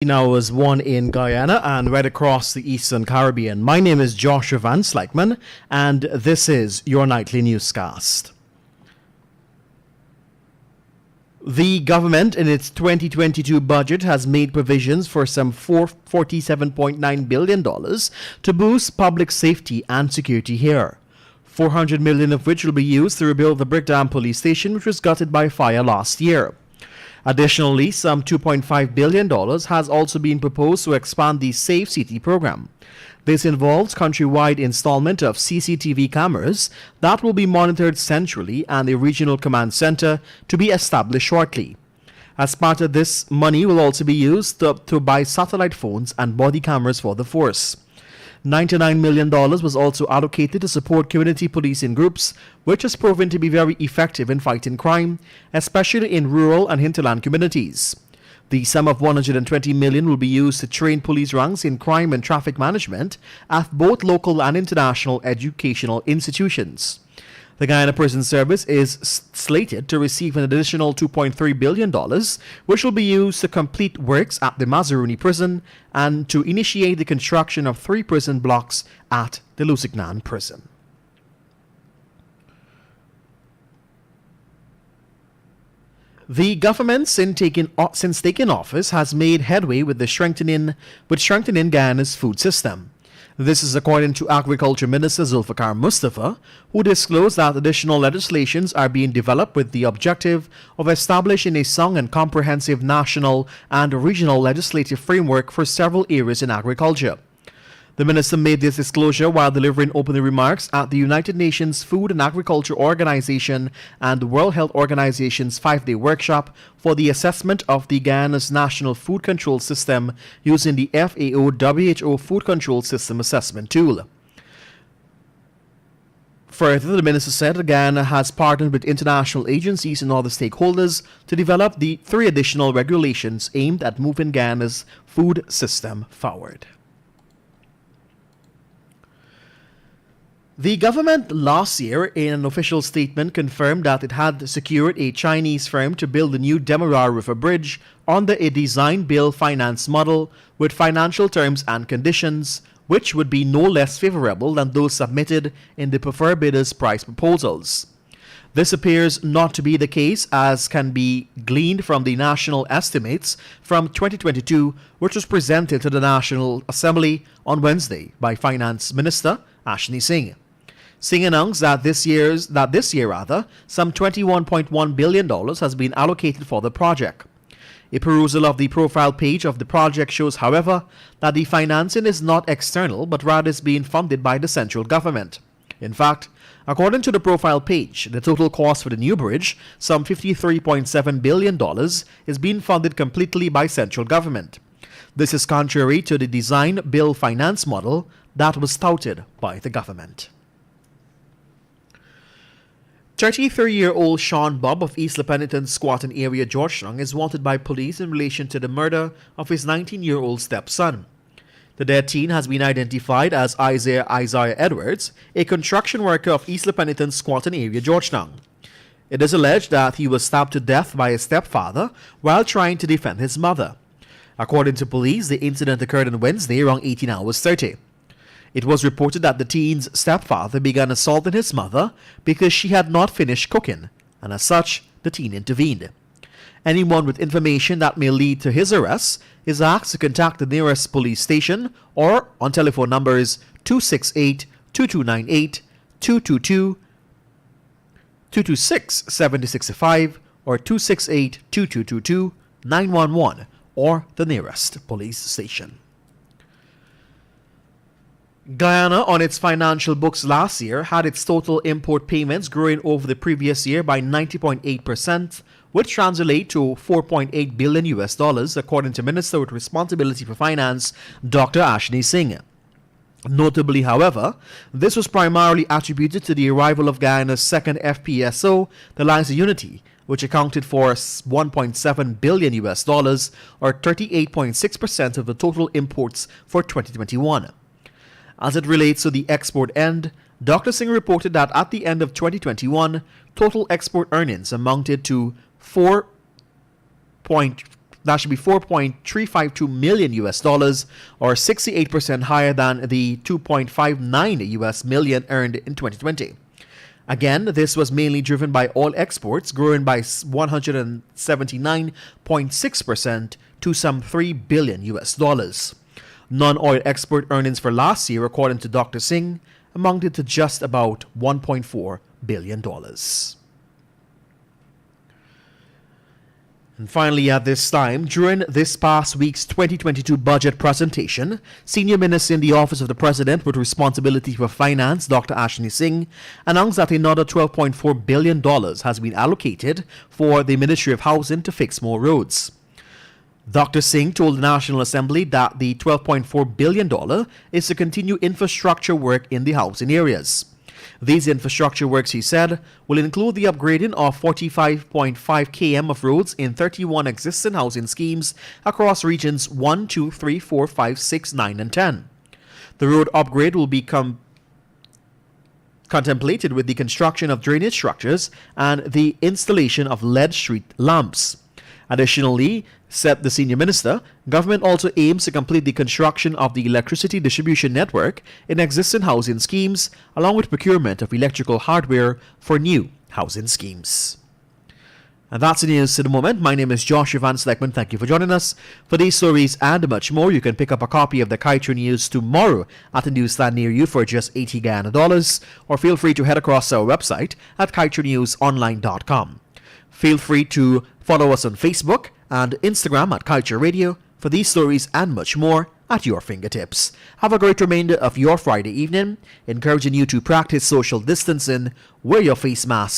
Now is one in Guyana and right across the Eastern Caribbean. My name is Joshua Van Slykeman, and this is your nightly newscast. The government, in its 2022 budget, has made provisions for some $47.9 billion to boost public safety and security here. $400 million of which will be used to rebuild the Brickdam police station, which was gutted by fire last year. Additionally, some $2.5 billion has also been proposed to expand the Safe City program. This involves countrywide installment of CCTV cameras that will be monitored centrally and a regional command center to be established shortly. As part of this, money will also be used to buy satellite phones and body cameras for the force. $99 million was also allocated to support community policing groups, which has proven to be very effective in fighting crime, especially in rural and hinterland communities. The sum of $120 million will be used to train police ranks in crime and traffic management at both local and international educational institutions. The Guyana Prison Service is slated to receive an additional $2.3 billion, which will be used to complete works at the Mazaruni Prison and to initiate the construction of 3 prison blocks at the Lusignan Prison. The government, since taking office, has made headway with strengthening Guyana's food system. This is according to Agriculture Minister Zulfikar Mustafa, who disclosed that additional legislations are being developed with the objective of establishing a sound and comprehensive national and regional legislative framework for several areas in agriculture. The minister made this disclosure while delivering opening remarks at the United Nations Food and Agriculture Organization and the World Health Organization's 5-day workshop for the assessment of the Guyana's national food control system using the FAO-WHO Food Control System Assessment Tool. Further, the minister said Guyana has partnered with international agencies and other stakeholders to develop the 3 additional regulations aimed at moving Guyana's food system forward. The government last year, in an official statement, confirmed that it had secured a Chinese firm to build the new Demora River Bridge under a design-build finance model with financial terms and conditions, which would be no less favorable than those submitted in the preferred bidders' price proposals. This appears not to be the case, as can be gleaned from the national estimates from 2022, which was presented to the National Assembly on Wednesday by Finance Minister Ashni Singh. Singh announced that this year, some $21.1 billion has been allocated for the project. A perusal of the profile page of the project shows, however, that the financing is not external but rather is being funded by the central government. In fact, according to the profile page, the total cost for the new bridge, some $53.7 billion, is being funded completely by central government. This is contrary to the design-build finance model that was touted by the government. 33-year-old Sean Bob of East Lepenington squatting area, Georgetown, is wanted by police in relation to the murder of his 19-year-old stepson. The dead teen has been identified as Isaiah Edwards, a construction worker of East Lepenington squatting area, Georgetown. It is alleged that he was stabbed to death by his stepfather while trying to defend his mother. According to police, the incident occurred on Wednesday around 18 hours 30. It was reported that the teen's stepfather began assaulting his mother because she had not finished cooking, and as such, the teen intervened. Anyone with information that may lead to his arrest is asked to contact the nearest police station or on telephone numbers 268-2298, 222-226-7065 or 268-2222-911 or the nearest police station. Guyana, on its financial books last year, had its total import payments growing over the previous year by 90.8%, which translate to $4.8 billion, according to Minister with Responsibility for Finance, Dr. Ashni Singh. Notably, however, this was primarily attributed to the arrival of Guyana's second FPSO, the Liza Unity, which accounted for $1.7 billion, or 38.6% of the total imports for 2021. As it relates to the export end, Dr. Singh reported that at the end of 2021, total export earnings amounted to $4.9 That should be 4.352 million US dollars, or 68% higher than the 2.59 US million earned in 2020. Again, this was mainly driven by oil exports, growing by 179.6% to some 3 billion US dollars. Non-oil export earnings for last year, according to Dr. Singh, amounted to just about $1.4 billion. And finally, at this time, during this past week's 2022 budget presentation, Senior Minister in the Office of the President with responsibility for finance, Dr. Ashni Singh, announced that another $12.4 billion has been allocated for the Ministry of Housing to fix more roads. Dr. Singh told the National Assembly that the $12.4 billion is to continue infrastructure work in the housing areas. These infrastructure works, he said, will include the upgrading of 45.5 km of roads in 31 existing housing schemes across regions 1, 2, 3, 4, 5, 6, 9, and 10. The road upgrade will be contemplated with the construction of drainage structures and the installation of LED street lamps. Additionally, said the senior minister, government also aims to complete the construction of the electricity distribution network in existing housing schemes, along with procurement of electrical hardware for new housing schemes. And that's the news at the moment. My name is Joshua Van Sleckman. Thank you for joining us. For these stories and much more, you can pick up a copy of the Kaieteur News tomorrow at a newsstand near you for just $80 Guyana dollars, or feel free to head across our website at kaieteurnewsonline.com. Feel free to follow us on Facebook and Instagram at Kaieteur Radio for these stories and much more at your fingertips. Have a great remainder of your Friday evening, encouraging you to practice social distancing, wear your face mask,